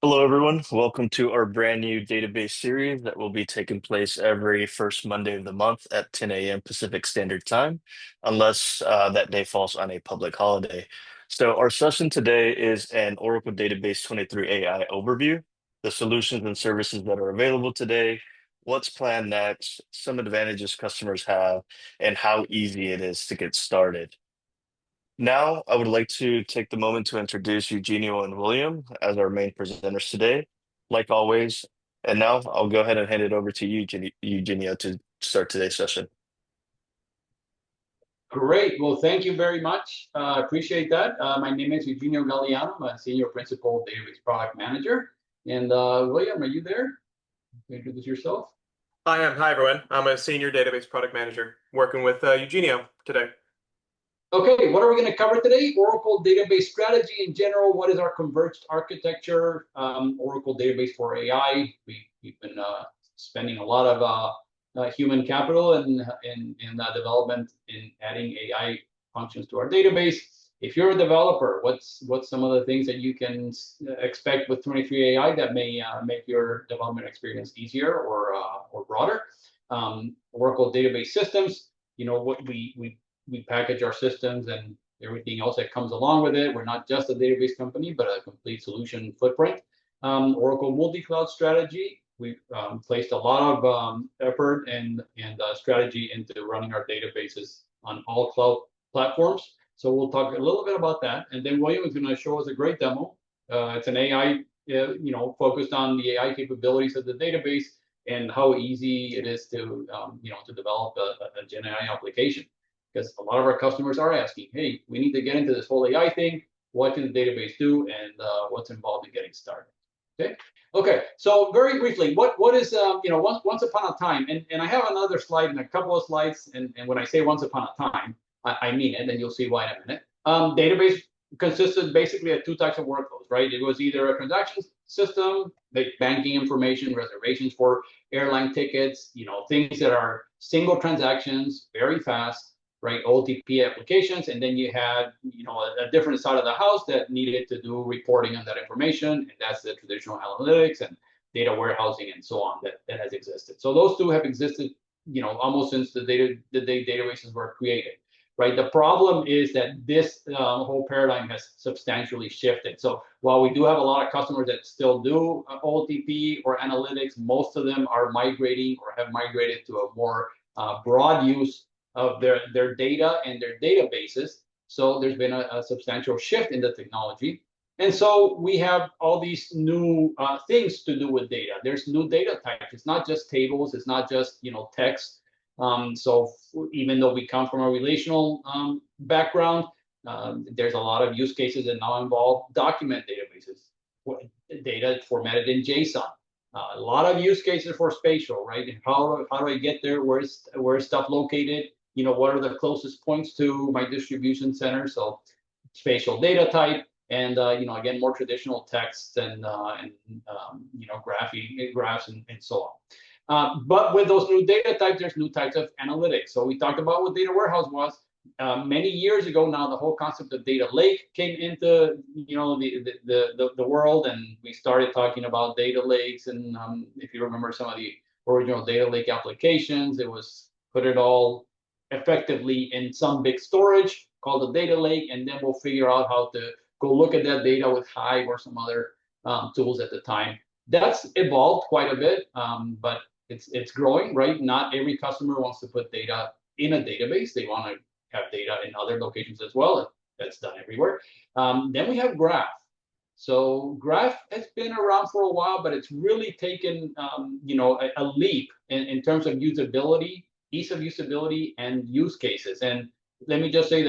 Hello, everyone. Welcome to our brand new database series that will be taking place every first Monday of the month at 10 a.m. Pacific Standard Time, unless that day falls on a public holiday. So, our session today is an Oracle Database 23 AI overview, the solutions and services that are available today, what's planned next, some advantages customers have, and how easy it is to get started. Now, I would like to take the moment to introduce Eugenio and William as our main presenters today, like always. And now I'll go ahead and hand it over to you, Eugenio, to start today's session. Great. Well, thank you very much. Appreciate that. My name is Eugenio Galliano. I'm a Senior Principal Database Product Manager. And William, are you there? Introduce yourself. I am. Hi, everyone. I'm a Senior Database Product Manager working with Eugenio today. Okay, what are we going to cover today? Oracle Database Strategy in general. What is our converged architecture? Oracle Database for AI. We've been spending a lot of human capital in development in adding AI functions to our database. If you're a developer, what's some of the things that you can expect with 23 AI that may make your development experience easier or broader? Oracle Database Systems. You know what we package our systems and everything else that comes along with it. We're not just a database company, but a complete solution footprint. Oracle multi-cloud strategy. We've placed a lot of effort and strategy into running our databases on all cloud platforms. So we'll talk a little bit about that. And then William is going to show us a great demo. It's an AI, focused on the AI capabilities of the database and how easy it is to, to develop a Gen AI application. Because a lot of our customers are asking, hey, we need to get into this whole AI thing. What can the database do, and what's involved in getting started? Okay. So very briefly, what is once upon a time, and I have another slide and a couple of slides, and when I say once upon a time, I mean it, and you'll see why in a minute. Database consisted basically of two types of workloads, right? It was either a transaction system, like banking information, reservations for airline tickets, things that are single transactions, very fast, right? OTP applications, and then you had, a different side of the house that needed to do reporting on that information, and that's the traditional analytics and data warehousing and so on that has existed. So those two have existed, almost since the databases were created, right? The problem is that this whole paradigm has substantially shifted. So while we do have a lot of customers that still do OTP or analytics, most of them are migrating or have migrated to a more broad use of their data and their databases. So there's been a substantial shift in the technology. And so we have all these new things to do with data. There's new data types. It's not just tables. It's not just, text. So even though we come from a relational background, there's a lot of use cases that now involve document databases, data formatted in JSON. A lot of use cases for spatial, right? How do I get there? Where's stuff located? What are the closest points to my distribution center? So spatial data type, and again, more traditional texts and graphs and so on. But with those new data types, there's new types of analytics. So we talked about what data warehouse was. Many years ago now, the whole concept of data lake came into the world, and we started talking about data lakes. And if you remember some of the original data lake applications, it was put it all effectively in some big storage called a data lake, and then we'll figure out how to go look at that data with Hive or some other tools at the time. That's evolved quite a bit, but it's growing, right? Not every customer wants to put data in a database. They want to have data in other locations as well. That's done everywhere. Then we have Graph. So Graph has been around for a while, but it's really taken a leap in terms of usability, ease of usability, and use cases. And let me just say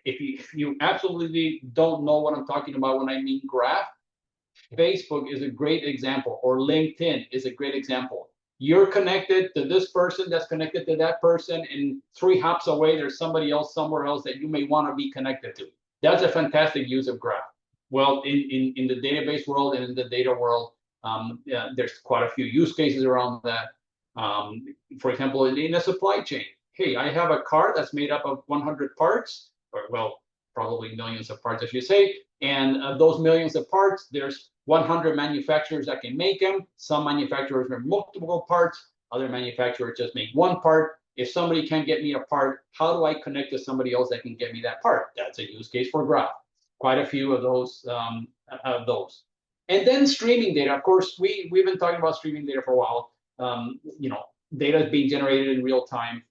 if you absolutely don't know what I'm talking about when I mean Graph, Facebook is a great example, or LinkedIn is a great example. You're connected to this person that's connected to that person, and 3 hops away, there's somebody else somewhere else that you may want to be connected to. That's a fantastic use of Graph. Well, in the database world and in the data world, there's quite a few use cases around that. For example, in a supply chain, hey, I have a car that's made up of 100 parts, or well, probably millions of parts, I should say. And those millions of parts, there's 100 manufacturers that can make them. Some manufacturers make multiple parts. Other manufacturers just make one part. If somebody can't get me a part, how do I connect to somebody else that can get me that part? That's a use case for graph. Quite a few of those. And then streaming data. Of course, we've been talking about streaming data for a while. Data is being generated in real time.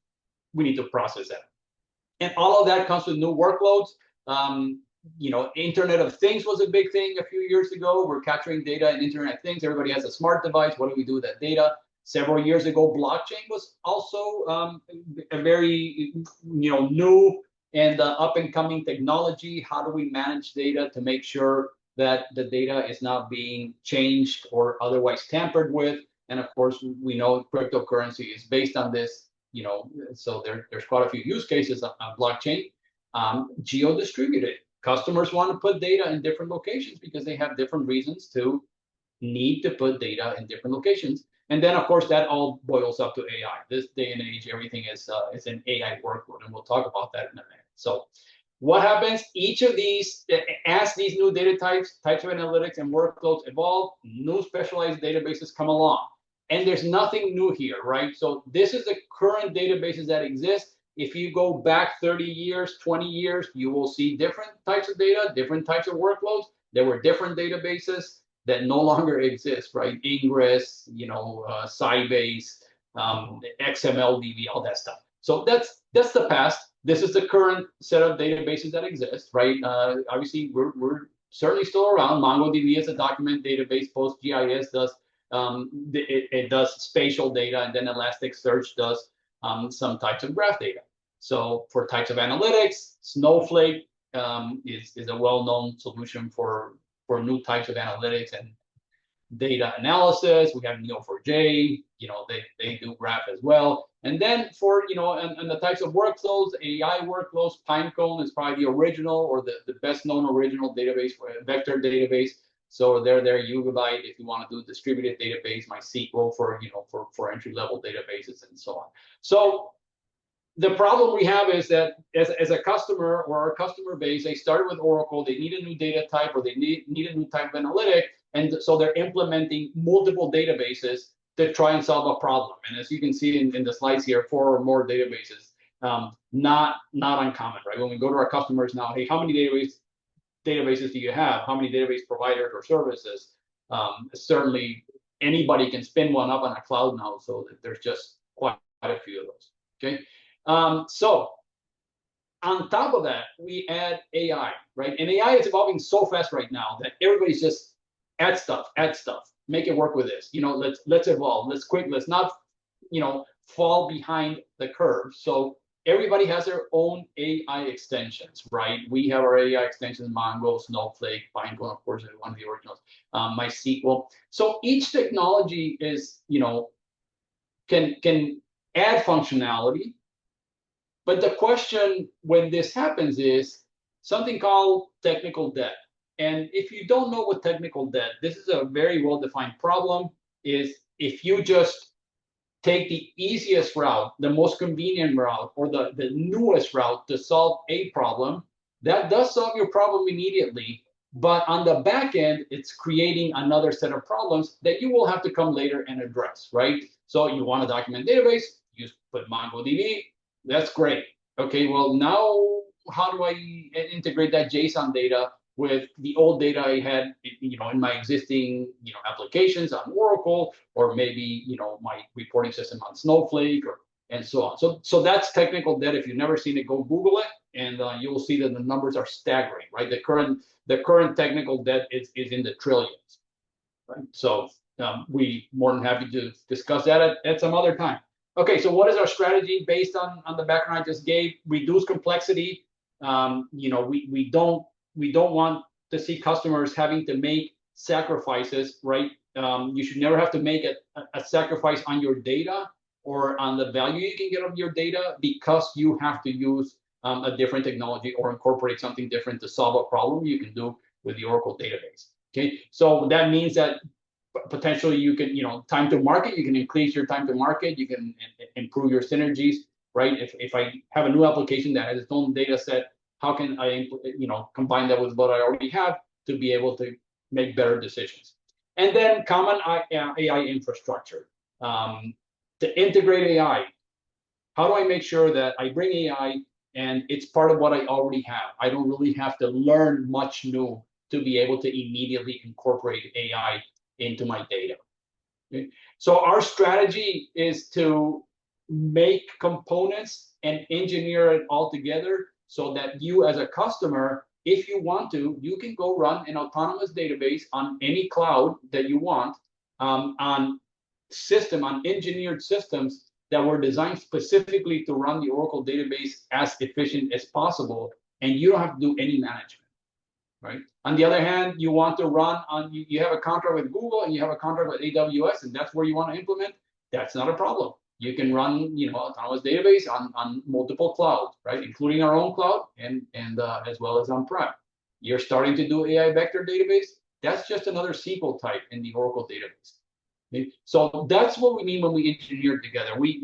We need to process that. And all of that comes with new workloads. Internet of Things was a big thing a few years ago. We're capturing data in Internet of Things. Everybody has a smart device. What do we do with that data? Several years ago, blockchain was also a very new and up and coming technology. How do we manage data to make sure that the data is not being changed or otherwise tampered with? And of course, we know cryptocurrency is based on this. So there's quite a few use cases on blockchain. Geo-distributed. Customers want to put data in different locations because they have different reasons to need to put data in different locations. And then, of course, that all boils up to AI. This day and age, everything is an AI workload, and we'll talk about that in a minute. So what happens? Each of these, as these new data types of analytics and workloads evolve, new specialized databases come along. And there's nothing new here, right? So this is the current databases that exist. If you go back 30 years, 20 years, you will see different types of data, different types of workloads. There were different databases that no longer exist, right? Ingress, Sybase, XMLDB, all that stuff. So that's the past. This is the current set of databases that exist, right? Obviously, we're certainly still around. MongoDB is a document database. PostGIS does it does spatial data, and then Elasticsearch does some types of graph data. So for types of analytics, Snowflake is a well-known solution for new types of analytics and data analysis. We have Neo4j, they do graph as well. And then for, and the types of workflows, AI workflows, Pinecone is probably the original or the best known original database, vector database. So they're Yugabyte if you want to do distributed database, MySQL for entry-level databases and so on. So the problem we have is that as a customer or our customer base, they started with Oracle, they need a new data type or they need a new type of analytic, and so they're implementing multiple databases to try and solve a problem. And as you can see in the slides here, 4 or more databases, not uncommon, right? When we go to our customers now, hey, how many databases do you have? How many database providers or services? Certainly anybody can spin one up on a cloud now, so that there's just quite a few of those, okay? So on top of that, we add AI, right? And AI is evolving so fast right now that everybody's just add stuff, make it work with this. Let's evolve, let's not, fall behind the curve. So everybody has their own AI extensions, right? We have our AI extensions, Mongo, Snowflake, Pinecone, of course, is one of the originals, MySQL. So each technology is, can add functionality. But the question when this happens is something called technical debt. And if you don't know what technical debt, this is a very well-defined problem, is if you just take the easiest route, the most convenient route, or the newest route to solve a problem, that does solve your problem immediately. But on the back end, it's creating another set of problems that you will have to come later and address, right? So you want a document database, you put MongoDB, that's great. Okay, well, now how do I integrate that JSON data with the old data I had, in my existing, applications on Oracle, or maybe, my reporting system on Snowflake, and so on. So that's technical debt. If you've never seen it, go Google it, and you will see that the numbers are staggering, right? The current technical debt is in the trillions, right? So we more than happy to discuss that at some other time. Okay, so what is our strategy based on the background I just gave? Reduce complexity. We don't want to see customers having to make sacrifices, right? You should never have to make a sacrifice on your data or on the value you can get of your data because you have to use a different technology or incorporate something different to solve a problem you can do with the Oracle database. Okay, so that means that potentially you can, time to market, you can increase your time to market, you can improve your synergies, right? If I have a new application that has its own data set, how can I, combine that with what I already have to be able to make better decisions. And then common AI infrastructure. To integrate AI, how do I make sure that I bring AI and it's part of what I already have? I don't really have to learn much new to be able to immediately incorporate AI into my data. Okay? So our strategy is to make components and engineer it all together so that you as a customer, if you want to, you can go run an autonomous database on any cloud that you want, on engineered systems that were designed specifically to run the Oracle database as efficient as possible, and you don't have to do any management. Right. On the other hand, you want to run on, you have a contract with Google and you have a contract with AWS, and that's where you want to implement. That's not a problem. You can run, autonomous database on multiple clouds, right, including our own cloud and as well as on-prem. You're starting to do AI vector database. That's just another SQL type in the Oracle database. Okay? So that's what we mean when we engineer together. We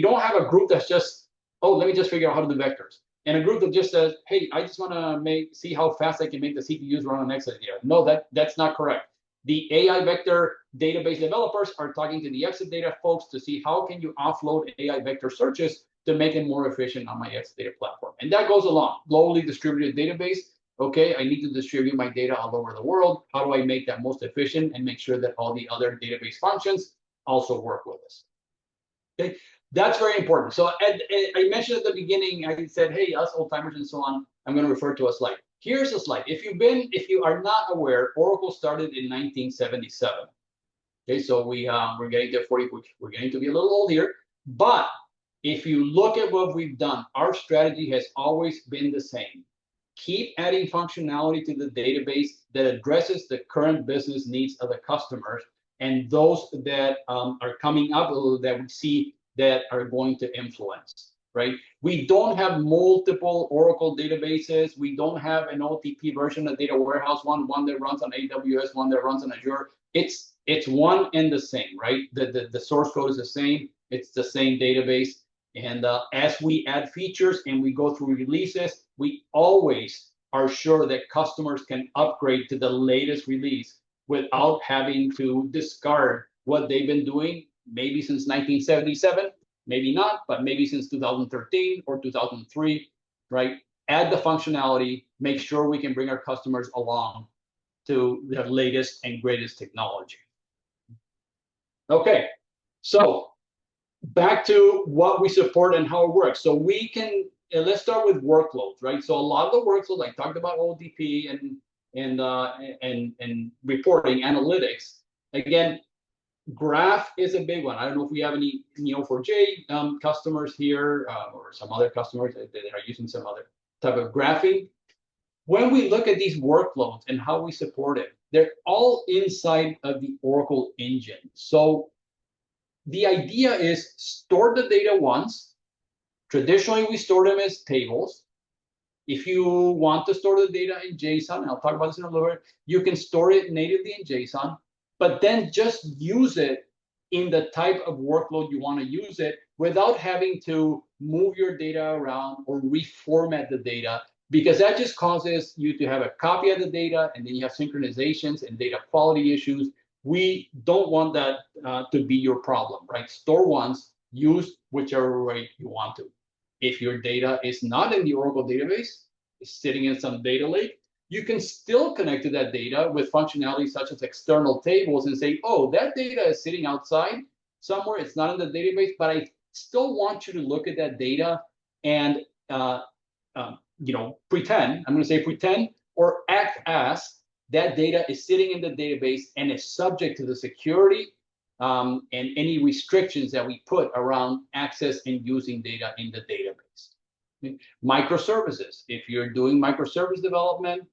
don't have a group that's just, oh, let me just figure out how to do vectors. And a group that just says, hey, I just want to see how fast I can make the CPUs run on Exadata. No, that's not correct. The AI vector database developers are talking to the Exadata folks to see how can you offload AI vector searches to make it more efficient on my Exadata platform. And that goes along. Globally distributed database. Okay, I need to distribute my data all over the world. How do I make that most efficient and make sure that all the other database functions also work with us? Okay. That's very important. So I mentioned at the beginning, I said, hey, us old timers and so on, I'm going to refer to a slide. Here's a slide. If you are not aware, Oracle started in 1977. Okay, so we're getting to 40, we're getting to be a little old here. But if you look at what we've done, our strategy has always been the same. Keep adding functionality to the database that addresses the current business needs of the customers and those that are coming up that we see that are going to influence, right? We don't have multiple Oracle databases. We don't have an OTP version of Data Warehouse, one that runs on AWS, one that runs on Azure. It's one and the same, right? The source code is the same. It's the same database. And as we add features and we go through releases, we always are sure that customers can upgrade to the latest release without having to discard what they've been doing, maybe since 1977, maybe not, but maybe since 2013 or 2003, right? Add the functionality, make sure we can bring our customers along to the latest and greatest technology. Okay, so back to what we support and how it works. So we can, let's start with workloads, right? So a lot of the workloads, I talked about ODP and reporting analytics. Again, graph is a big one. I don't know if we have any Neo4j customers here or some other customers that are using some other type of graphing. When we look at these workloads and how we support it, they're all inside of the Oracle engine. So the idea is store the data once. Traditionally, we store them as tables. If you want to store the data in JSON, and I'll talk about this in a little bit, you can store it natively in JSON, but then just use it in the type of workload you want to use it without having to move your data around or reformat the data, because that just causes you to have a copy of the data and then you have synchronizations and data quality issues. We don't want that to be your problem, right? Store once, use whichever way you want to. If your data is not in the Oracle database, it's sitting in some data lake, you can still connect to that data with functionality such as external tables and say, oh, that data is sitting outside somewhere. It's not in the database, but I still want you to look at that data and pretend, I'm going to say pretend or act as that data is sitting in the database and is subject to the security and any restrictions that we put around access and using data in the database. Okay. Microservices. If you're doing microservice development,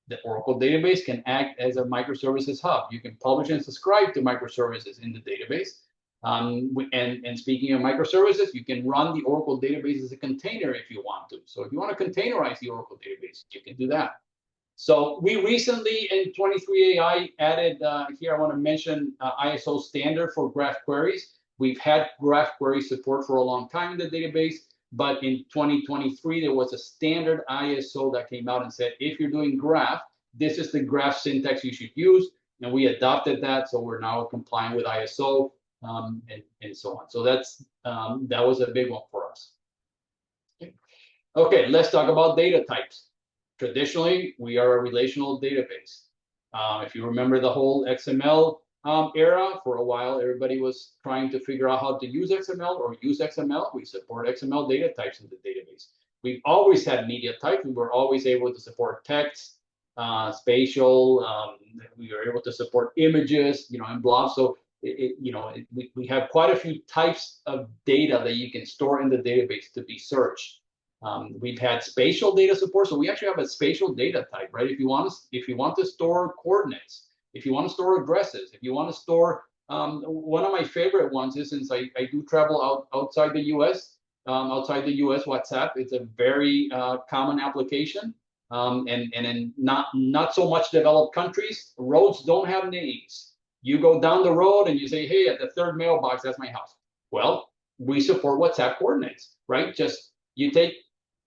the Oracle database can act as a microservices hub. You can publish and subscribe to microservices in the database. And speaking of microservices, you can run the Oracle database as a container if you want to. So if you want to containerize the Oracle database, you can do that. So we recently in 23AI added, here I want to mention ISO standard for graph queries. We've had graph query support for a long time in the database. But in 2023, there was a standard ISO that came out and said, if you're doing graph, this is the graph syntax you should use. And we adopted that. So we're now compliant with ISO and so on. So that was a big one for us. Okay, let's talk about data types. Traditionally, we are a relational database. If you remember the whole XML era, for a while, everybody was trying to figure out how to use XML or use XML. We support XML data types in the database. We've always had media types. We were always able to support text, spatial. We were able to support images, and blobs. So we have quite a few types of data that you can store in the database to be searched. We've had spatial data support, so we actually have a spatial data type, right? If you want to store coordinates, if you want to store addresses, if you want to store, one of my favorite ones is, since I do travel outside the U.S., WhatsApp, it's a very common application. And in not so much developed countries, roads don't have names. You go down the road and you say, hey, at the third mailbox, that's my house. Well, we support WhatsApp coordinates, right? Just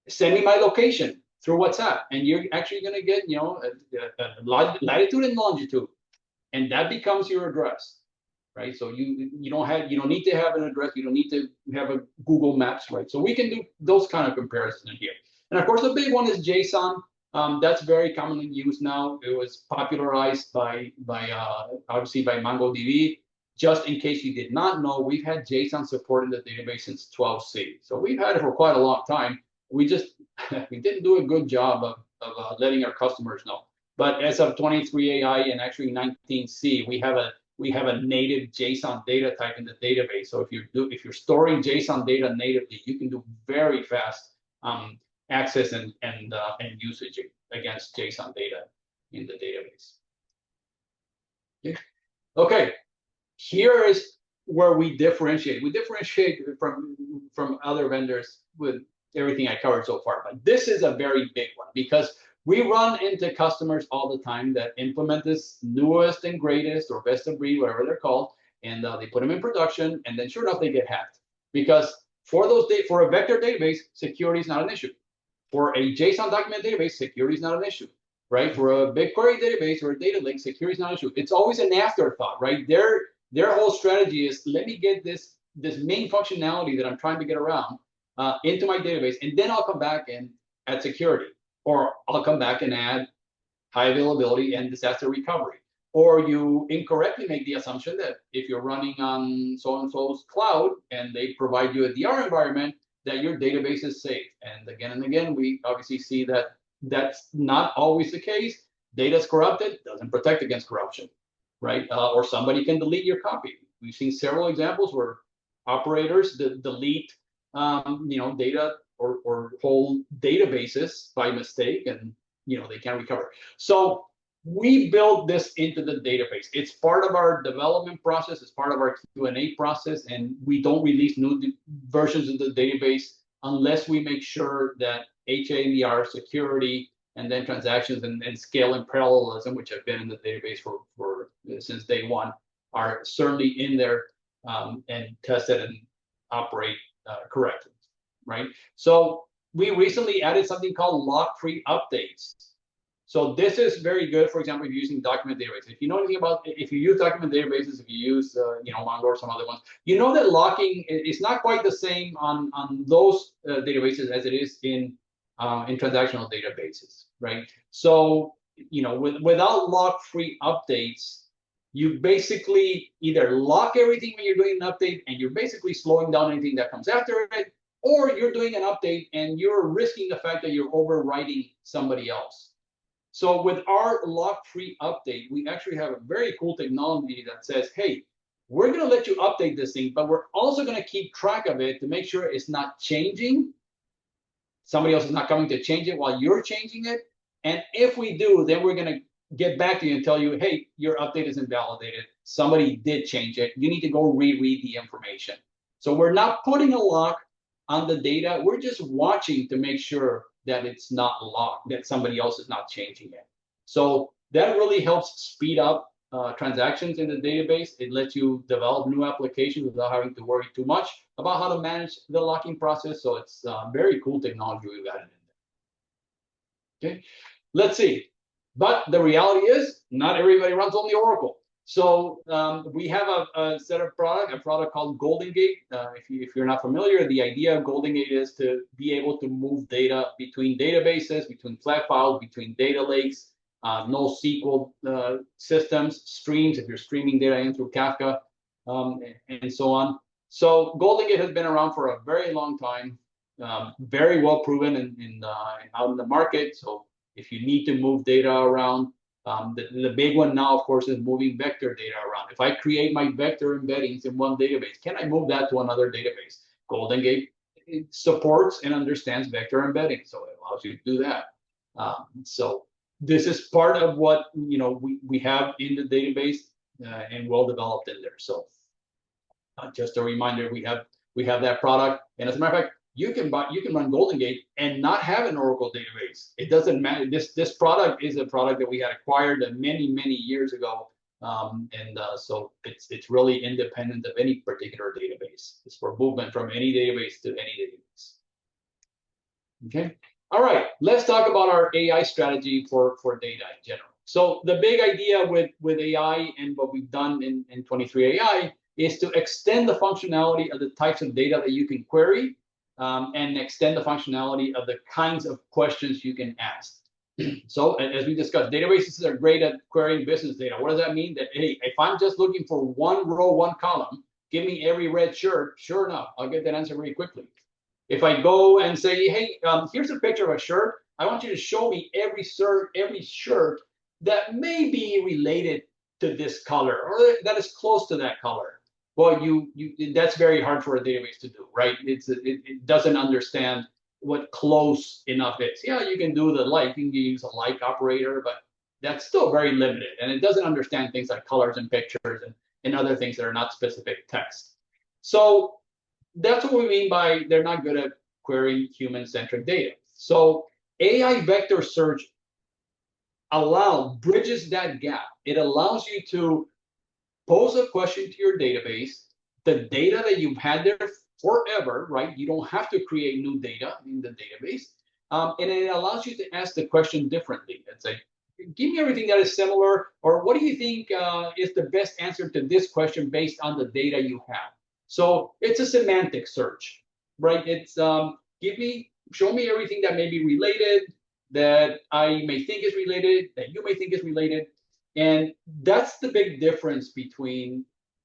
send me my location through WhatsApp, and you're actually going to get, a latitude and longitude, and that becomes your address, right? So you don't need to have an address. You don't need to have a Google Maps, right? So we can do those kind of comparisons in here. And of course, the big one is JSON. That's very commonly used now. It was popularized obviously by MongoDB. Just in case you did not know, we've had JSON support in the database since 12c. So we've had it for quite a long time. We didn't do a good job of letting our customers know. But as of 23 AI and actually 19c, we have a native JSON data type in the database. So if you're storing JSON data natively, you can do very fast access and usage against JSON data in the database. Okay, here is where we differentiate. We differentiate from other vendors with everything I covered so far, but this is a very big one because we run into customers all the time that implement this newest and greatest or best of breed, whatever they're called, and they put them in production, and then sure enough, they get hacked. Because for a vector database, security is not an issue. For a JSON document database, security is not an issue, right? For a BigQuery database or a data lake, security is not an issue. It's always an afterthought, right? Their whole strategy is, let me get this main functionality that I'm trying to get around into my database, and then I'll come back and add security, or I'll come back and add high availability and disaster recovery. Or you incorrectly make the assumption that if you're running on so-and-so's cloud and they provide you a DR environment, that your database is safe. And again, we obviously see that that's not always the case. Data's corrupted, doesn't protect against corruption, right? Or somebody can delete your copy. We've seen several examples where operators delete data or whole databases by mistake, and they can't recover. So we build this into the database. It's part of our development process. It's part of our Q&A process, and we don't release new versions of the database unless we make sure that HADR, security, and then transactions and scale and parallelism, which have been in the database for since day one, are certainly in there and tested and operate correctly, right? So we recently added something called lock-free updates. So this is very good, for example, if you're using document databases. If you know anything about, if you use document databases, if you use, Mongo or some other ones, you know that locking is not quite the same on those databases as it is in transactional databases, right? So, without lock-free updates, you basically either lock everything when you're doing an update and you're basically slowing down anything that comes after it, or you're doing an update and you're risking the fact that you're overwriting somebody else. So with our lock-free update, we actually have a very cool technology that says, hey, we're going to let you update this thing, but we're also going to keep track of it to make sure it's not changing. Somebody else is not coming to change it while you're changing it. And if we do, then we're going to get back to you and tell you, hey, your update is invalidated. Somebody did change it. You need to go reread the information. So we're not putting a lock on the data. We're just watching to make sure that it's not locked, that somebody else is not changing it. So that really helps speed up transactions in the database. It lets you develop new applications without having to worry too much about how to manage the locking process. So it's very cool technology we've added in there. Okay, let's see. But the reality is, not everybody runs only Oracle. So we have a set of a product called Golden Gate. If you're not familiar, the idea of Golden Gate is to be able to move data between databases, between flat files, between data lakes, NoSQL systems, streams, if you're streaming data in through Kafka, and so on. So Golden Gate has been around for a very long time, very well proven out in the market. So if you need to move data around, the big one now, of course, is moving vector data around. If I create my vector embeddings in one database, can I move that to another database? Golden Gate supports and understands vector embedding, so it allows you to do that. So this is part of what we have in the database and well developed in there. So just a reminder, we have that product, and as a matter of fact, you can run Golden Gate and not have an Oracle database. It doesn't matter. This product is a product that we had acquired many years ago, so it's really independent of any particular database. It's for movement from any database to any database. Okay. All right. Let's talk about our AI strategy for data in general. So the big idea with AI and what we've done in 23AI is to extend the functionality of the types of data that you can query. And extend the functionality of the kinds of questions you can ask. So as we discussed, databases are great at querying business data. What does that mean? That, hey, if I'm just looking for one row, one column, give me every red shirt, sure enough, I'll get that answer very quickly. If I go and say, hey, here's a picture of a shirt, I want you to show me every shirt that may be related to this color or that is close to that color. Well, that's very hard for a database to do, right? It doesn't understand what close enough is. Yeah, you can do the like, you can use a like operator, but that's still very limited. And it doesn't understand things like colors and pictures and other things that are not specific text. So that's what we mean by they're not good at querying human-centric data. So AI vector search bridges that gap. It allows you to pose a question to your database, the data that you've had there forever, right? You don't have to create new data in the database. And it allows you to ask the question differently. It's like, give me everything that is similar, or what do you think is the best answer to this question based on the data you have? So it's a semantic search, right? It's show me everything that may be related, that I may think is related, that you may think is related. And that's the big difference between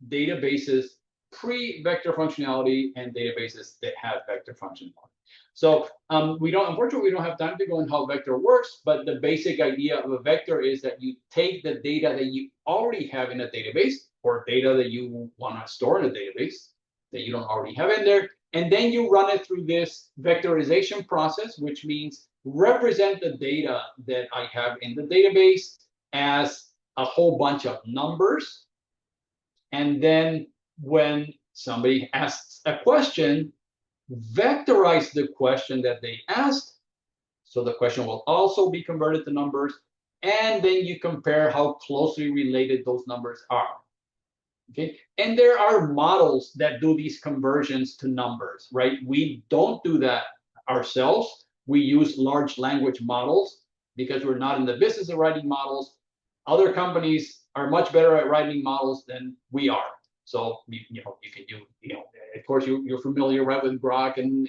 databases pre-vector functionality and databases that have vector functionality. So unfortunately, we don't have time to go into how vector works, but the basic idea of a vector is that you take the data that you already have in a database or data that you want to store in a database that you don't already have in there, and then you run it through this vectorization process, which means represent the data that I have in the database as a whole bunch of numbers. And then when somebody asks a question, vectorize the question that they asked. So the question will also be converted to numbers. And then you compare how closely related those numbers are. Okay. And there are models that do these conversions to numbers, right? We don't do that ourselves. We use large language models because we're not in the business of writing models. Other companies are much better at writing models than we are. So you can do, of course you're familiar, right, with Grok and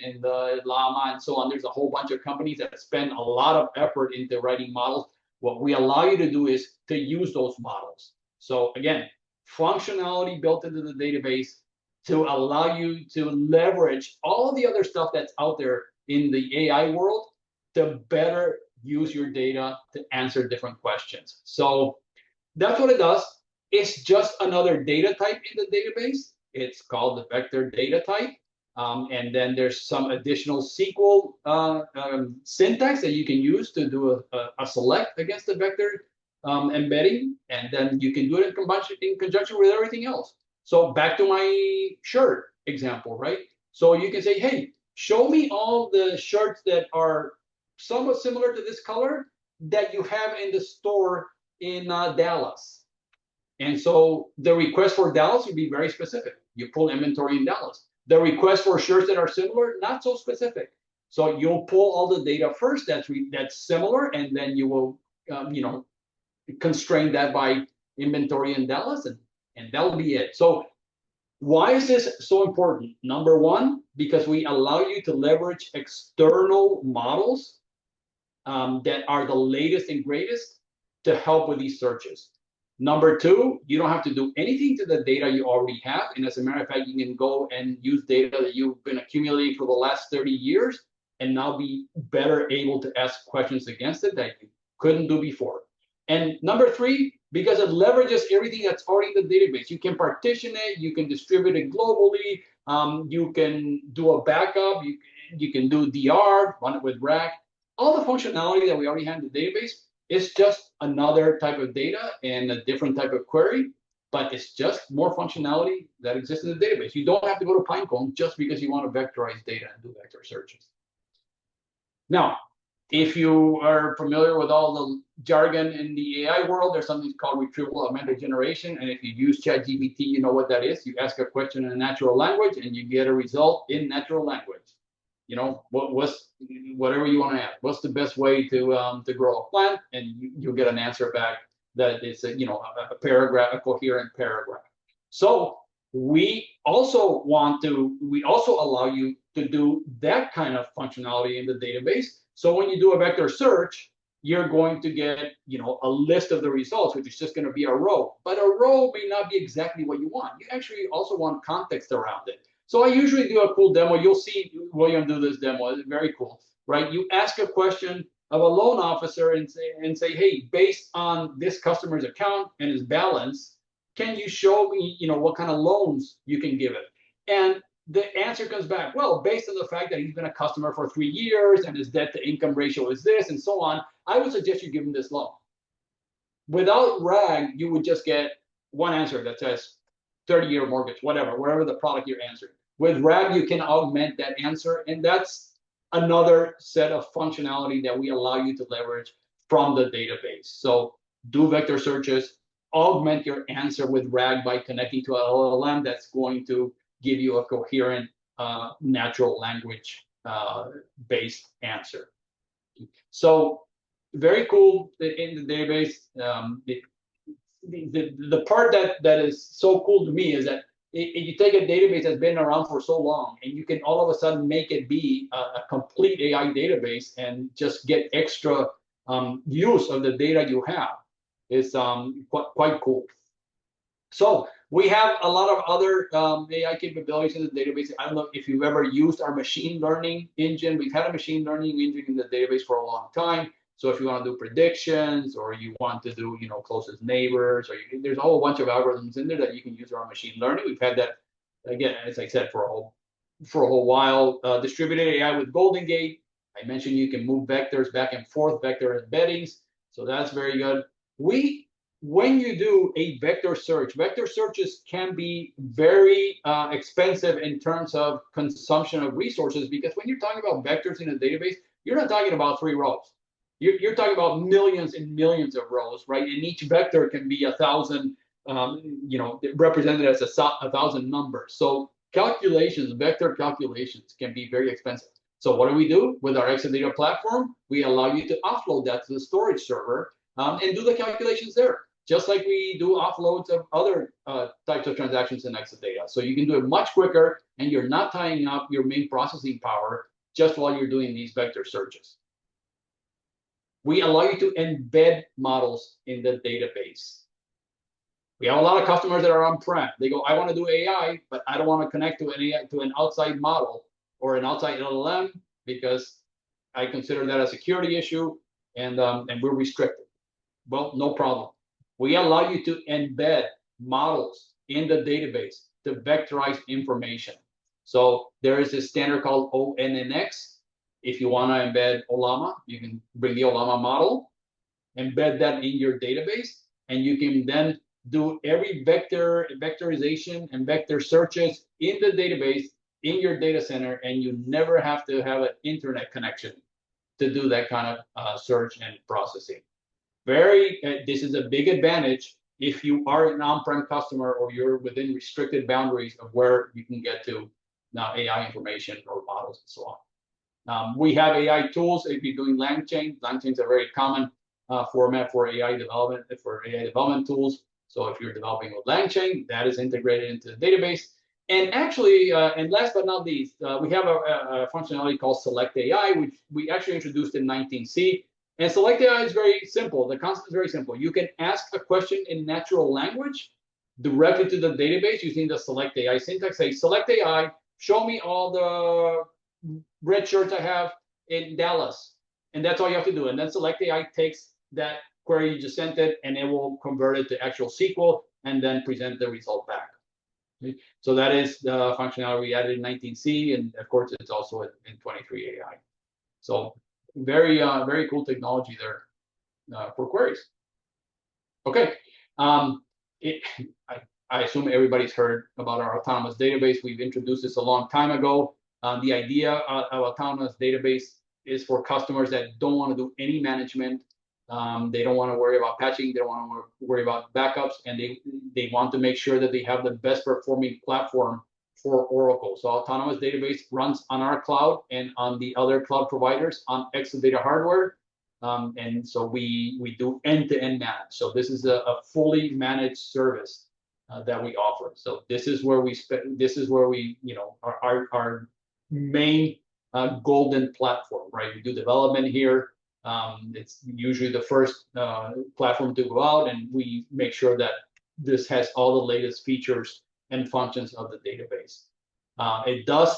Llama and so on. There's a whole bunch of companies that spend a lot of effort into writing models. What we allow you to do is to use those models. So again, functionality built into the database to allow you to leverage all the other stuff that's out there in the AI world to better use your data to answer different questions. So that's what it does. It's just another data type in the database. It's called the vector data type. And then there's some additional SQL syntax that you can use to do a select against the vector embedding. And then you can do it in conjunction with everything else. So back to my shirt example, right? So you can say, hey, show me all the shirts that are somewhat similar to this color that you have in the store in Dallas. And so the request for Dallas would be very specific. You pull inventory in Dallas. The request for shirts that are similar, not so specific. So you'll pull all the data first that's similar, and then you will, constrain that by inventory in Dallas, and that'll be it. So why is this so important? Number one, because we allow you to leverage external models that are the latest and greatest to help with these searches. Number two, you don't have to do anything to the data you already have. And as a matter of fact, you can go and use data that you've been accumulating for the last 30 years and now be better able to ask questions against it that you couldn't do before. And number three, because it leverages everything that's already in the database. You can partition it, you can distribute it globally, you can do a backup, you can do DR, run it with RAG. All the functionality that we already have in the database is just another type of data and a different type of query, but it's just more functionality that exists in the database. You don't have to go to Pinecone just because you want to vectorize data and do vector searches. Now, if you are familiar with all the jargon in the AI world, there's something called retrieval augmented generation. And if you use ChatGPT, you know what that is. You ask a question in a natural language and you get a result in natural language. Whatever you want to ask. What's the best way to grow a plant? And you'll get an answer back that is a paragraph, a coherent paragraph. So we also allow you to do that kind of functionality in the database. So when you do a vector search, you're going to get, a list of the results, which is just going to be a row. But a row may not be exactly what you want. You actually also want context around it. So I usually do a cool demo. You'll see William do this demo. It's very cool, right? You ask a question of a loan officer and say, hey, based on this customer's account and his balance, can you show me, what kind of loans you can give it? And the answer comes back, well, based on the fact that he's been a customer for 3 years and his debt to income ratio is this and so on, I would suggest you give him this loan. Without RAG, you would just get one answer that says 30-year mortgage, wherever the product you're answering. With RAG, you can augment that answer, and that's another set of functionality that we allow you to leverage from the database. So do vector searches, augment your answer with RAG by connecting to an LLM that's going to give you a coherent natural language based answer. So very cool in the database. The part that is so cool to me is that if you take a database that's been around for so long and you can all of a sudden make it be a complete AI database and just get extra use of the data you have is quite cool. So we have a lot of other AI capabilities in the database. I don't know if you've ever used our machine learning engine. We've had a machine learning engine in the database for a long time. So if you want to do predictions or you want to do, closest neighbors, there's a whole bunch of algorithms in there that you can use around machine learning. We've had that, again, as I said, for a whole while. Distributed AI with Golden Gate. I mentioned you can move vectors back and forth, vector embeddings. So that's very good. When you do a vector search, vector searches can be very expensive in terms of consumption of resources, because when you're talking about vectors in a database, you're not talking about 3 rows. You're talking about millions and millions of rows, right? And each vector can be 1,000, represented as 1,000 numbers. So vector calculations can be very expensive. So what do? With our Exadata platform, we allow you to offload that to the storage server and do the calculations there, just like we do offloads of other types of transactions in Exadata. So you can do it much quicker, and you're not tying up your main processing power just while you're doing these vector searches. We allow you to embed models in the database. We have a lot of customers that are on-prem. They go, I want to do AI, but I don't want to connect to an outside model or an outside LLM because I consider that a security issue, and we're restricted. Well, no problem. We allow you to embed models in the database to vectorize information. So there is a standard called ONNX. If you want to embed Ollama, you can bring the Ollama model, embed that in your database, and you can then do every vectorization and vector searches in the database in your data center, and you never have to have an internet connection to do that kind of search and processing. This is a big advantage if you are an on-prem customer or you're within restricted boundaries of where you can get to now AI information or models and so on. We have AI tools. If you're doing LangChain, LangChain is a very common format for AI development tools. So if you're developing with LangChain, that is integrated into the database. And actually, and last but not least, we have a functionality called Select AI, which we actually introduced in 19C. And Select AI is very simple. The concept is very simple. You can ask a question in natural language directly to the database using the Select AI syntax. Say, Select AI, show me all the red shirts I have in Dallas. And that's all you have to do. And then Select AI takes that query you just sent it, and it will convert it to actual SQL and then present the result back. Okay? So that is the functionality we added in 19C, and of course, it's also in 23 AI. So very, very cool technology there for queries. Okay. I assume everybody's heard about our autonomous database. We've introduced this a long time ago. The idea of autonomous database is for customers that don't want to do any management. They don't want to worry about patching. They don't want to worry about backups, and they want to make sure that they have the best performing platform for Oracle. So autonomous database runs on our cloud and on the other cloud providers on Exadata hardware. And so we do end-to-end manage. So this is a fully managed service that we offer. So this is where we our main golden platform, right? We do development here. It's usually the first platform to go out, and we make sure that this has all the latest features and functions of the database. It does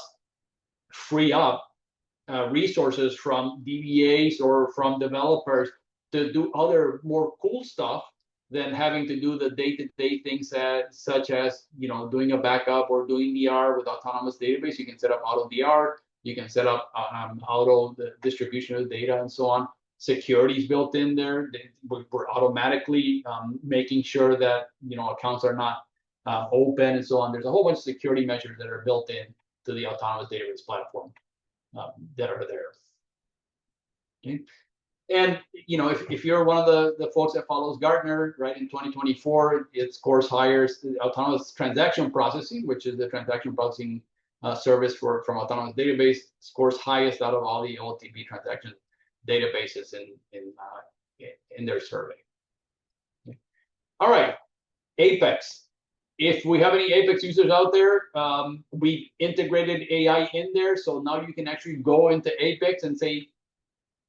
free up resources from DBAs or from developers to do other more cool stuff than having to do the day-to-day things such as doing a backup or doing DR with autonomous database. You can set up auto DR. You can set up auto the distribution of the data and so on. Security is built in there. We're automatically making sure that accounts are not open and so on. There's a whole bunch of security measures that are built in to the autonomous database platform that are there. Okay. And if you're one of the folks that follows Gartner, right, in 2024, it scores highest autonomous transaction processing, which is the transaction processing service from autonomous database, scores highest out of all the OLTP transaction databases in their survey. Okay. All right, Apex. If we have any Apex users out there, we integrated AI in there, so now you can actually go into Apex and say,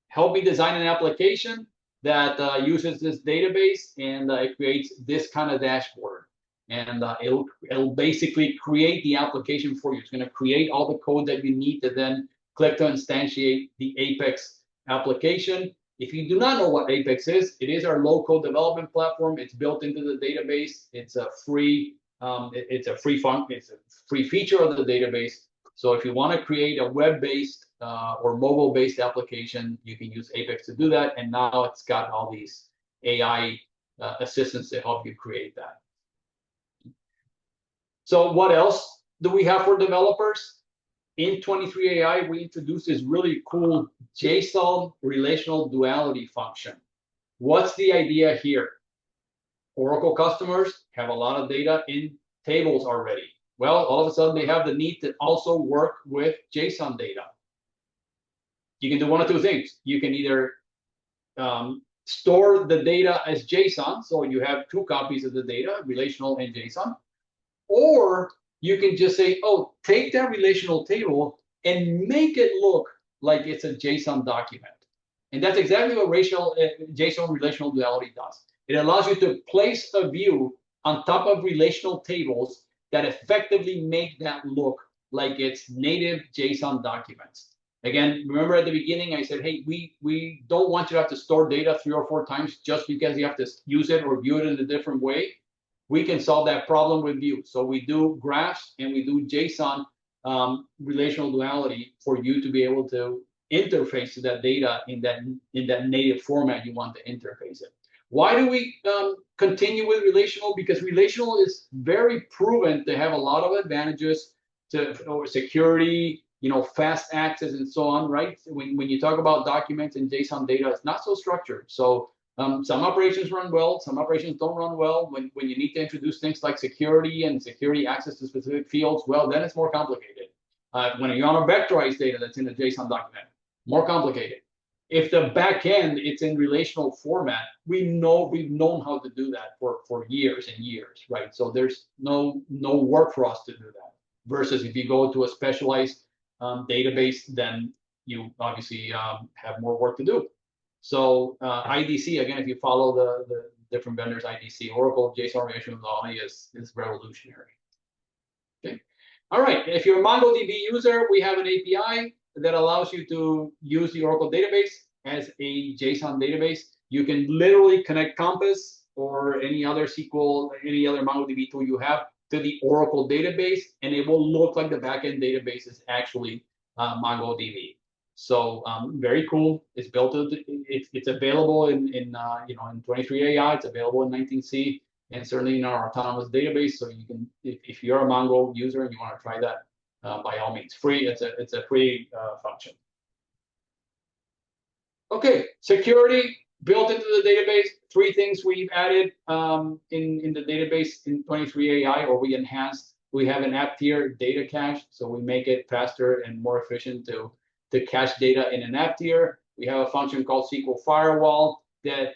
help me design an application that uses this database, and it creates this kind of dashboard. And it'll basically create the application for you. It's going to create all the code that you need to then click to instantiate the Apex application. If you do not know what Apex is, it is our low-code development platform. It's built into the database. It's a free feature of the database. So if you want to create a web-based or mobile-based application, you can use Apex to do that. And now it's got all these AI assistants to help you create that. So what else do we have for developers? In 23 AI, we introduced this really cool JSON relational duality function. What's the idea here? Oracle customers have a lot of data in tables already. Well, all of a sudden, they have the need to also work with JSON data. You can do one of two things. You can either store the data as JSON, so you have two copies of the data, relational and JSON, or you can just say, oh, take that relational table and make it look like it's a JSON document. And that's exactly what JSON relational duality does. It allows you to place a view on top of relational tables that effectively make that look like it's native JSON documents. Again, remember at the beginning, I said, hey, we don't want you to have to store data 3 or 4 times just because you have to use it or view it in a different way. We can solve that problem with view. So we do graphs and we do JSON relational duality for you to be able to interface to that data in that native format you want to interface it. Why do we continue with relational? Because relational is very proven to have a lot of advantages to security, fast access and so on, right? When you talk about documents and JSON data, it's not so structured. So Some operations run well, some operations don't run well. When you need to introduce things like security and security access to specific fields, well, then it's more complicated. When you're on a vectorized data that's in a JSON document, more complicated. If the back end it's in relational format, we've known how to do that for years and years, right? So there's no work for us to do that. Versus if you go to a specialized database, then you obviously have more work to do. So IDC, again, if you follow the different vendors, IDC, Oracle, JSON Relational Duality is revolutionary. Okay. All right. If you're a MongoDB user, we have an API that allows you to use the Oracle database as a JSON database. You can literally connect Compass or any other SQL, any other MongoDB tool you have to the Oracle database, and it will look like the backend database is actually MongoDB. So very cool. It's built. It's available in 23 AI. It's available in 19C, and certainly in our autonomous database. So you can, if you're a Mongo user and you want to try that, by all means, free. It's a free function. Okay, security built into the database. 3 things we've added in the database in 23 AI, or we enhanced. We have an app tier data cache, so we make it faster and more efficient to cache data in an app tier. We have a function called SQL Firewall that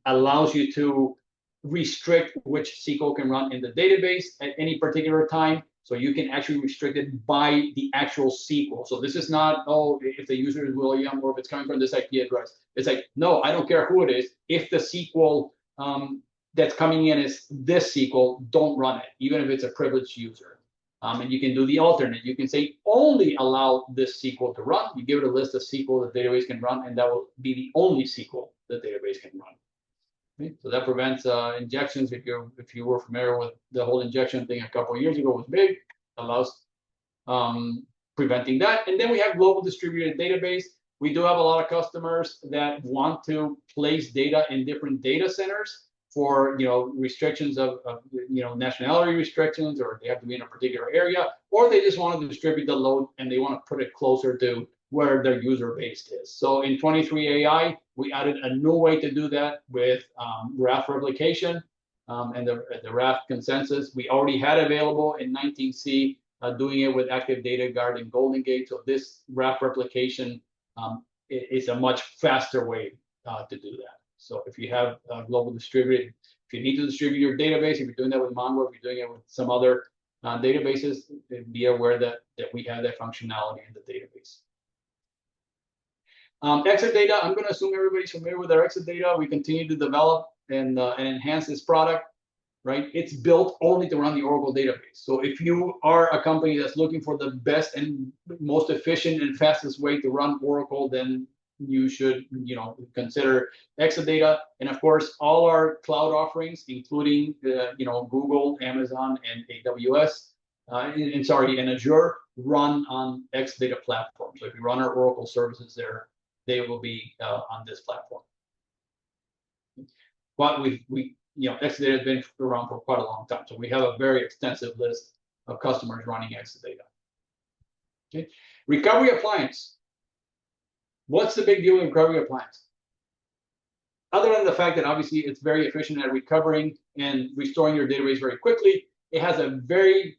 allows you to restrict which SQL can run in the database at any particular time. So you can actually restrict it by the actual SQL. So this is not, oh, if the user is William or if it's coming from this IP address. It's like, no, I don't care who it is. If the SQL that's coming in is this SQL, don't run it, even if it's a privileged user. And you can do the alternate. You can say only allow this SQL to run. You give it a list of SQL the database can run, and that will be the only SQL the database can run. Okay? So that prevents injections. If you were familiar with the whole injection thing a couple of years ago, was big. Allows preventing that. And then we have global distributed database. We do have a lot of customers that want to place data in different data centers for restrictions of nationality restrictions, or they have to be in a particular area, or they just want to distribute the load and they want to put it closer to where their user base is. So in 23 AI, we added a new way to do that with graph replication and the RAF consensus. We already had available in 19C, doing it with Active Data Guard and Golden Gate. So this RAF replication is a much faster way to do that. So if you have global distributed, if you need to distribute your database, if you're doing that with Mongo, if you're doing it with some other databases, be aware that we have that functionality in the database. Exadata, I'm going to assume everybody's familiar with our Exadata. We continue to develop and enhance this product, right? It's built only to run the Oracle database. So if you are a company that's looking for the best and most efficient and fastest way to run Oracle, then you should, consider Exadata. And of course, all our cloud offerings, including, Google, Amazon, and AWS, and Azure, run on Exadata platform. So if you run our Oracle services there, they will be on this platform. But Exadata has been around for quite a long time, so we have a very extensive list of customers running Exadata. Okay, recovery appliance. What's the big deal with recovery appliance? Other than the fact that obviously it's very efficient at recovering and restoring your database very quickly, it has a very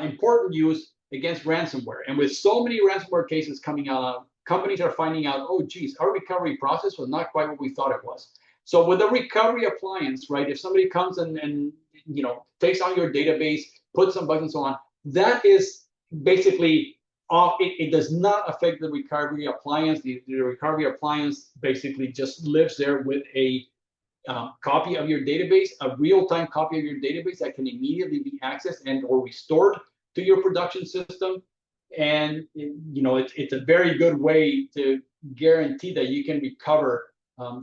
important use against ransomware. And with so many ransomware cases coming out, companies are finding out, oh, geez, our recovery process was not quite what we thought it was. So with a recovery appliance, right, if somebody comes and takes on your database, puts some bugs and so on, that is basically it does not affect the recovery appliance. The recovery appliance basically just lives there with a copy of your database, a real-time copy of your database that can immediately be accessed and or restored to your production system. And it's a very good way to guarantee that you can recover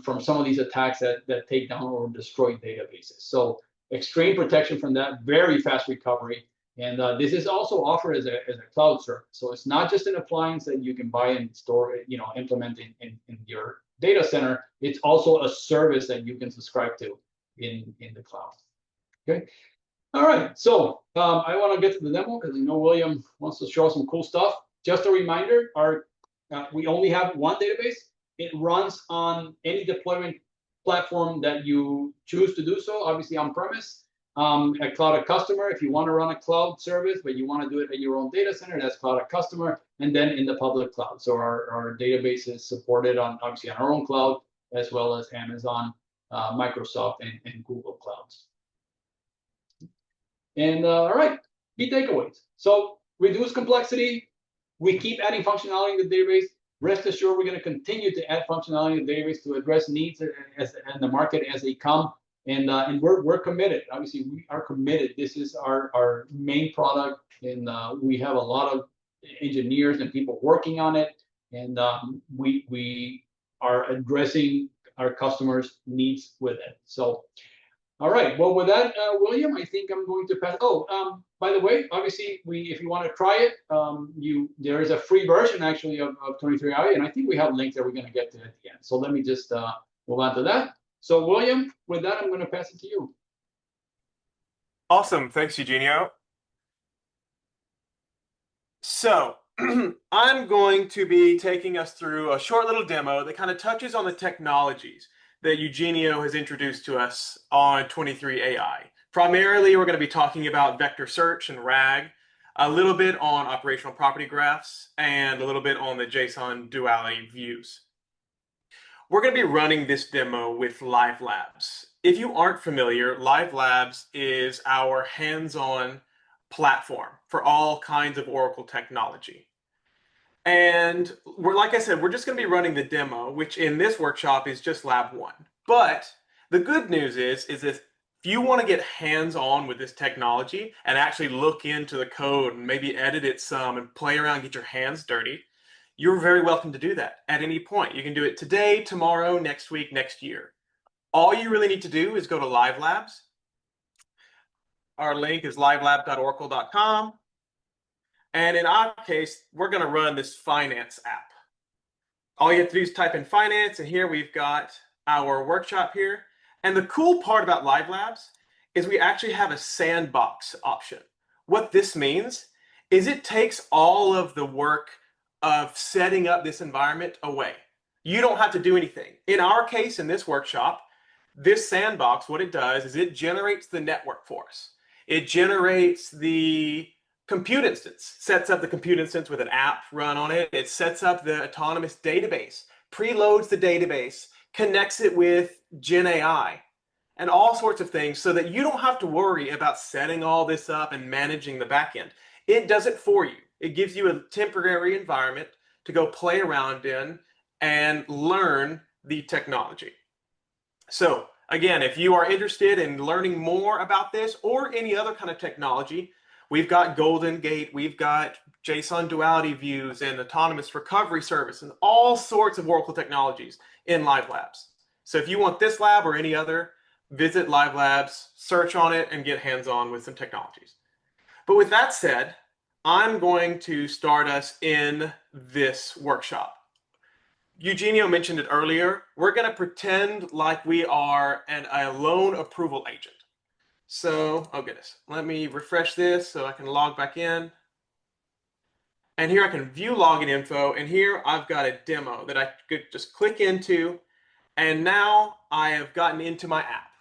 from some of these attacks that take down or destroy databases. So extreme protection from that, very fast recovery. And this is also offered as a cloud service. So it's not just an appliance that you can buy and store, implement in your data center. It's also a service that you can subscribe to in the cloud. Okay. All right. So I want to get to the demo because I know William wants to show some cool stuff. Just a reminder, we only have one database. It runs on any deployment platform that you choose to do so, obviously on-premise. A cloud customer, if you want to run a cloud service, but you want to do it at your own data center, that's cloud customer, and then in the public cloud. So our database is supported on, obviously, on our own cloud, as well as Amazon, Microsoft, and Google clouds. And all right, key takeaways. So reduce complexity. We keep adding functionality in the database. Rest assured, we're going to continue to add functionality in the database to address needs in the market as they come. And we're committed. Obviously, we are committed. This is our main product, and we have a lot of engineers and people working on it. And we are addressing our customers' needs with it. So, all right. Well, with that, William, I think I'm going to pass. Oh, by the way, obviously, if you want to try it, there is a free version actually of 23i, and I think we have links that we're going to get to at the end. So let me just move on to that. So, William, with that, I'm going to pass it to you. Awesome. Thanks, Eugenio. So I'm going to be taking us through a short little demo that kind of touches on the technologies that Eugenio has introduced to us on 23AI. Primarily, we're going to be talking about vector search and RAG, a little bit on operational property graphs, and a little bit on the JSON Duality views. We're going to be running this demo with Live Labs. If you aren't familiar, Live Labs is our hands-on platform for all kinds of Oracle technology. And like I said, we're just going to be running the demo, which in this workshop is just Lab 1. But the good news is if you want to get hands-on with this technology and actually look into the code and maybe edit it some and play around, get your hands dirty, you're very welcome to do that at any point. You can do it today, tomorrow, next week, next year. All you really need to do is go to Live Labs. Our link is livelab.oracle.com. And in our case, we're going to run this finance app. All you have to do is type in finance, and here we've got our workshop here. And the cool part about Live Labs is we actually have a sandbox option. What this means is it takes all of the work of setting up this environment away. You don't have to do anything. In our case, in this workshop, this sandbox, what it does is it generates the network for us. It generates the compute instance, sets up the compute instance with an app run on it. It sets up the autonomous database, preloads the database, connects it with Gen AI, and all sorts of things so that you don't have to worry about setting all this up and managing the backend. It does it for you. It gives you a temporary environment to go play around in and learn the technology. So again, if you are interested in learning more about this or any other kind of technology, we've got Golden Gate, we've got JSON Duality views and autonomous recovery service and all sorts of Oracle technologies in Live Labs. So if you want this lab or any other, visit Live Labs, search on it, and get hands-on with some technologies. But with that said, I'm going to start us in this workshop. Eugenio mentioned it earlier. We're going to pretend like we are a loan approval agent. So, oh goodness, let me refresh this so I can log back in. And here I can view login info. And here I've got a demo that I could just click into. And now I have gotten into my app.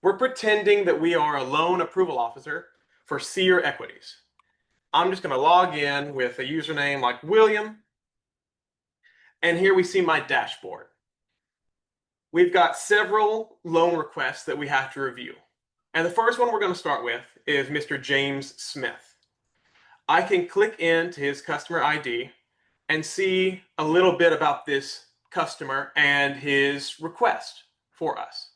We're pretending that we are a loan approval officer for Seer Equities. I'm just going to log in with a username like William. And here we see my dashboard. We've got several loan requests that we have to review. And the first one we're going to start with is Mr. James Smith. I can click into his customer ID and see a little bit about this customer and his request for us.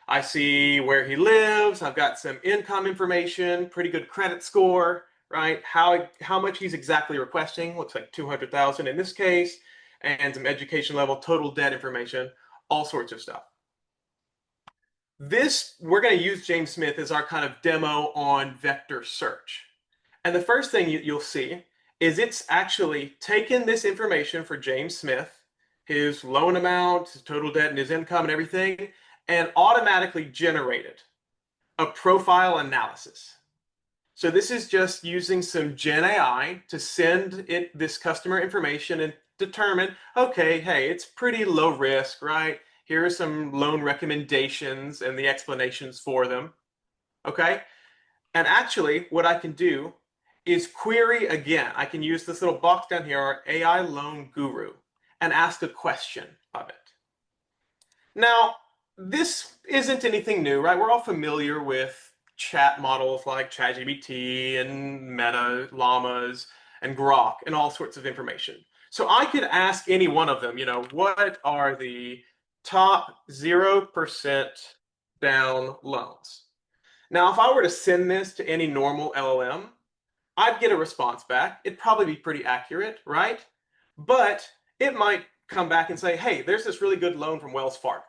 I see where he lives. I've got some income information, pretty good credit score, right? How much he's exactly requesting. Looks like 200,000 in this case, and some education level, total debt information, all sorts of stuff. We're going to use James Smith as our kind of demo on vector search. And the first thing you'll see is it's actually taken this information for James Smith, his loan amount, his total debt, and his income and everything, and automatically generated a profile analysis. So this is just using some Gen AI to send it this customer information and determine, okay, hey, it's pretty low risk, right? Here are some loan recommendations and the explanations for them. Okay. And actually, what I can do is query again. I can use this little box down here, our AI Loan Guru, and ask a question of it. Now, this isn't anything new, right? We're all familiar with chat models like ChatGPT and Meta, Llamas, and Grok, and all sorts of information. So I could ask any one of them, what are the top 0% down loans? Now, if I were to send this to any normal LLM, I'd get a response back. It'd probably be pretty accurate, right? But it might come back and say, hey, there's this really good loan from Wells Fargo.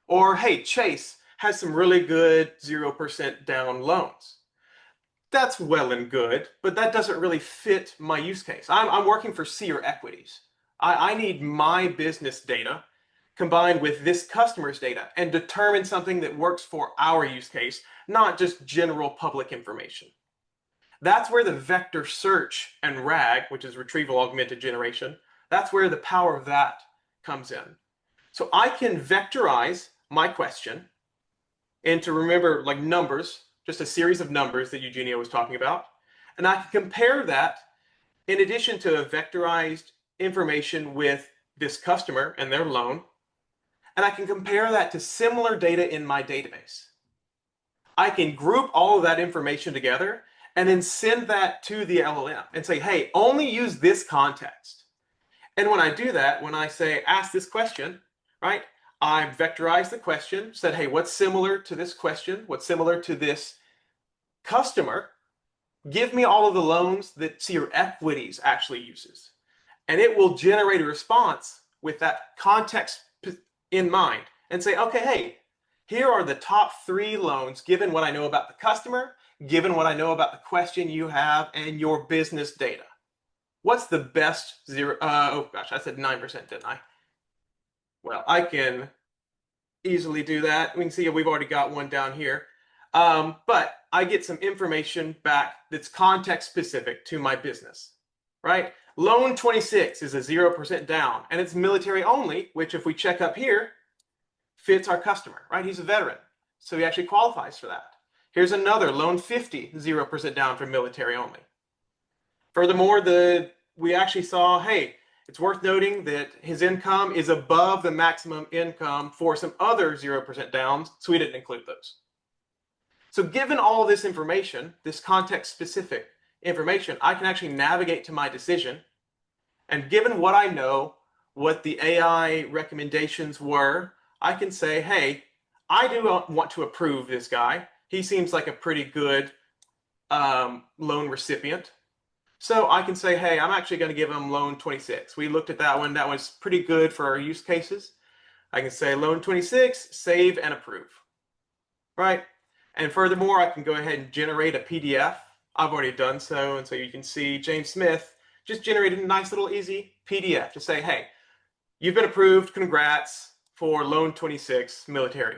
Or, hey, Chase has some really good 0% down loans. That's well and good, but that doesn't really fit my use case. I'm working for Seer Equities. I need my business data combined with this customer's data and determine something that works for our use case, not just general public information. That's where the vector search and RAG, which is retrieval augmented generation, that's where the power of that comes in. So I can vectorize my question into, remember, like numbers, just a series of numbers that Eugenio was talking about. And I can compare that in addition to vectorized information with this customer and their loan. And I can compare that to similar data in my database. I can group all of that information together and then send that to the LLM and say, hey, only use this context. And when I do that, when I say, ask this question, right, I vectorized the question, said, hey, what's similar to this question? What's similar to this customer? Give me all of the loans that Seer Equities actually uses. And it will generate a response with that context in mind and say, okay, hey, here are the top 3 loans given what I know about the customer, given what I know about the question you have and your business data. What's the best oh gosh, I said 9%, didn't I? Well, I can easily do that. We can see we've already got one down here. But I get some information back that's context specific to my business, right? Loan 26 is a 0% down and it's military only, which if we check up here, fits our customer, right? He's a veteran, so he actually qualifies for that. Here's another, loan 50, 0% down for military only. Furthermore, we actually saw, hey, it's worth noting that his income is above the maximum income for some other 0% downs, so we didn't include those. So given all of this information, this context-specific information, I can actually navigate to my decision. And given what I know, what the AI recommendations were, I can say, hey, I do want to approve this guy. He seems like a pretty good loan recipient. So I can say, hey, I'm actually going to give him loan 26. We looked at that one. That was pretty good for our use cases. I can say loan 26, save and approve, right? And furthermore, I can go ahead and generate a PDF. I've already done so. And so you can see James Smith just generated a nice little easy PDF to say, hey, you've been approved. Congrats for loan 26 military.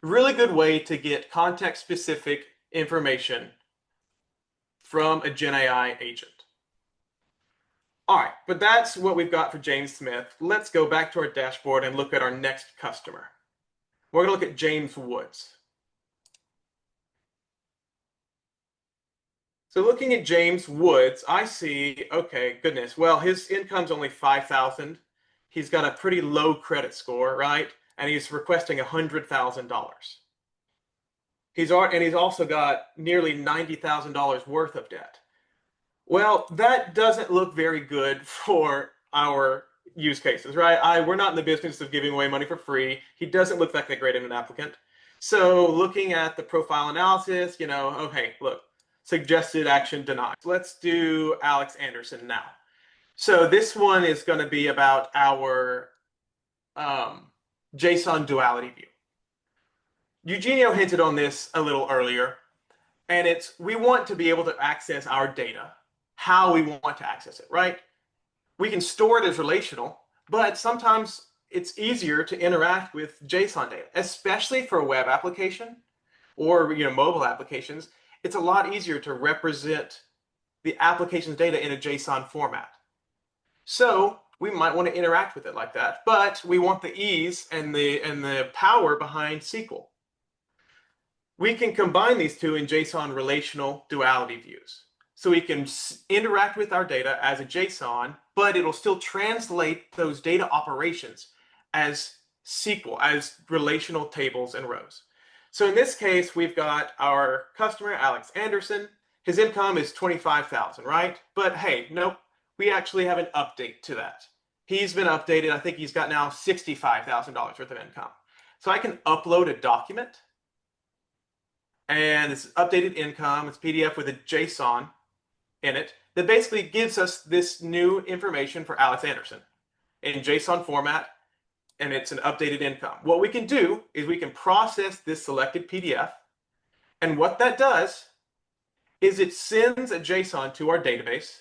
Really good way to get context-specific information from a Gen AI agent. All right, but that's what we've got for James Smith. Let's go back to our dashboard and look at our next customer. We're going to look at James Woods. So looking at James Woods, I see, okay, goodness, well, his income's only $5,000. He's got a pretty low credit score, right? And he's requesting $100,000. He's also got nearly $90,000 worth of debt. Well, that doesn't look very good for our use cases, right? We're not in the business of giving away money for free. He doesn't look like that great of an applicant. So looking at the profile analysis, okay, look, suggested action denied. Let's do Alex Anderson now. So this one is going to be about our JSON duality view. Eugenio hinted on this a little earlier, and we want to be able to access our data, how we want to access it, right? We can store it as relational, but sometimes it's easier to interact with JSON data, especially for a web application or mobile applications. It's a lot easier to represent the application's data in a JSON format. So we might want to interact with it like that, but we want the ease and the power behind SQL. We can combine these two in JSON relational duality views. So we can interact with our data as a JSON, but it'll still translate those data operations as SQL, as relational tables and rows. So in this case, we've got our customer, Alex Anderson. His income is 25,000, right? But hey, nope, we actually have an update to that. He's been updated. I think he's got now $65,000 worth of income. So I can upload a document, and it's updated income. It's PDF with a JSON in it that basically gives us this new information for Alex Anderson in JSON format, and it's an updated income. What we can do is we can process this selected PDF, and what that does is it sends a JSON to our database,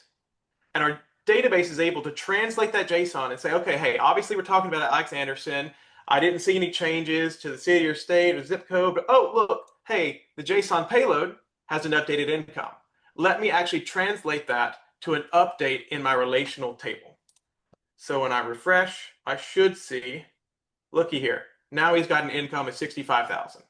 and our database is able to translate that JSON and say, okay, hey, obviously we're talking about Alex Anderson. I didn't see any changes to the city or state or zip code, but oh, look, hey, the JSON payload has an updated income. Let me actually translate that to an update in my relational table. So when I refresh, I should see, looky here, now he's got an income of 65,000.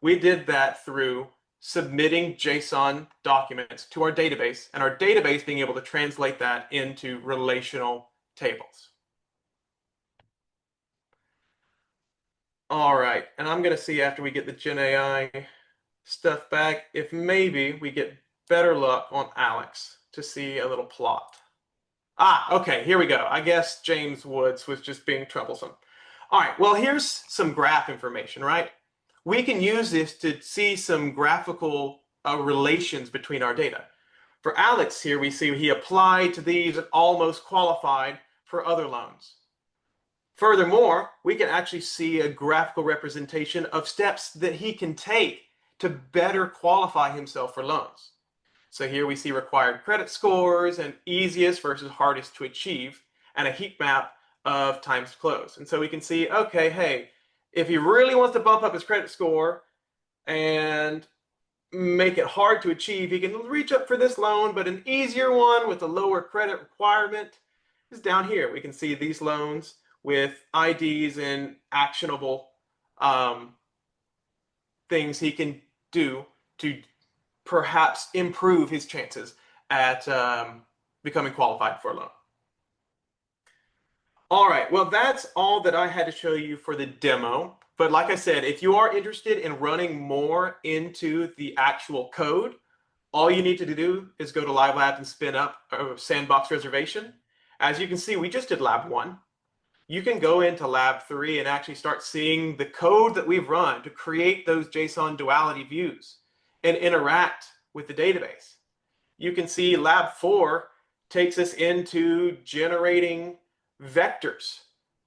We did that through submitting JSON documents to our database, and our database being able to translate that into relational tables. All right, and I'm going to see after we get the Gen AI stuff back if maybe we get better luck on Alex to see a little plot. Ah, okay, here we go. I guess James Woods was just being troublesome. All right, well, here's some graph information, right? We can use this to see some graphical relations between our data. For Alex here, we see he applied to these and almost qualified for other loans. Furthermore, we can actually see a graphical representation of steps that he can take to better qualify himself for loans. So here we see required credit scores and easiest versus hardest to achieve, and a heat map of times to close. And so we can see, okay, hey, if he really wants to bump up his credit score and make it hard to achieve, he can reach up for this loan, but an easier one with a lower credit requirement is down here. We can see these loans with IDs and actionable things he can do to perhaps improve his chances at becoming qualified for a loan. All right, well, that's all that I had to show you for the demo. But like I said, if you are interested in running more into the actual code, all you need to do is go to Live Labs and spin up a sandbox reservation. As you can see, we just did Lab 1. You can go into Lab 3 and actually start seeing the code that we've run to create those JSON duality views and interact with the database. You can see Lab 4 takes us into generating vectors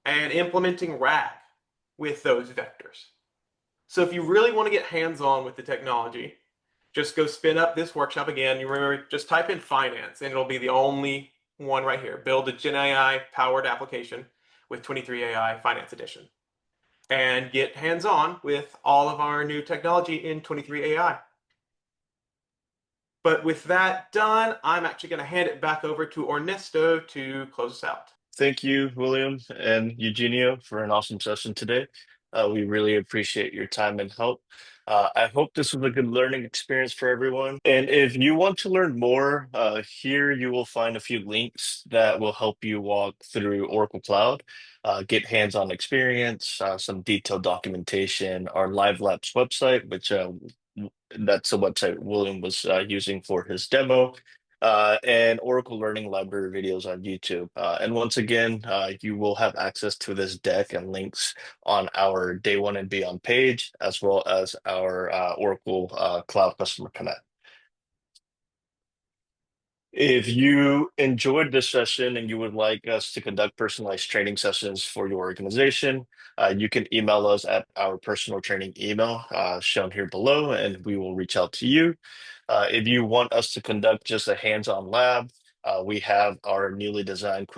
and implementing RAG with those vectors. So if you really want to get hands-on with the technology, just go spin up this workshop again. You remember, just type in finance and it'll be the only one right here. Build a Gen AI powered application with 23 AI Finance Edition and get hands-on with all of our new technology in 23 AI. But with that done, I'm actually going to hand it back over to Ernesto to close us out. Thank you, William and Eugenio, for an awesome session today. We really appreciate your time and help. I hope this was a good learning experience for everyone. And if you want to learn more, here you will find a few links that will help you walk through Oracle Cloud, get hands-on experience, some detailed documentation, our Live Labs website, which that's the website William was using for his demo, and Oracle Learning Library videos on YouTube. And once again, you will have access to this deck and links on our Day One and Beyond page, as well as our Oracle Cloud Customer Connect. If you enjoyed this session and you would like us to conduct personalized training sessions for your organization, you can email us at our personal training email shown here below, and we will reach out to you. If you want us to conduct just a hands-on lab, we have our newly designed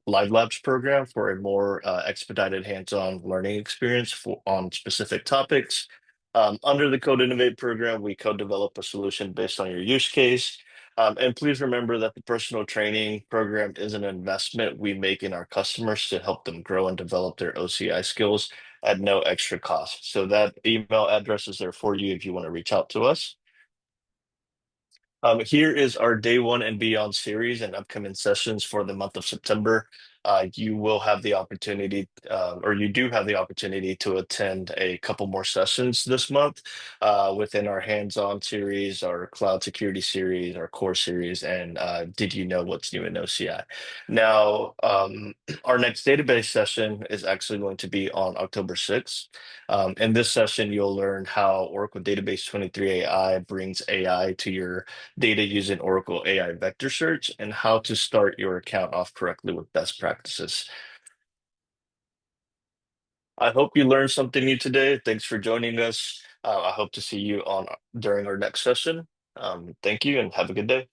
Live Labs program for a more expedited hands-on learning experience on specific topics. Under the Code Innovate program, we co-develop a solution based on your use case. And please remember that the personal training program is an investment we make in our customers to help them grow and develop their OCI skills at no extra cost. So that email address is there for you if you want to reach out to us. Here is our day one and beyond series and upcoming sessions for the month of September. You will have the opportunity, or you do have the opportunity to attend a couple more sessions this month within our hands-on series, our cloud security series, our core series, and Did You Know What's New in OCI? Now, our next database session is actually going to be on October 6th. In this session, you'll learn how Oracle Database 23 AI brings AI to your data using Oracle AI Vector Search, and how to start your account off correctly with best practices. I hope you learned something new today. Thanks for joining us. I hope to see you on during our next session. Thank you and have a good day.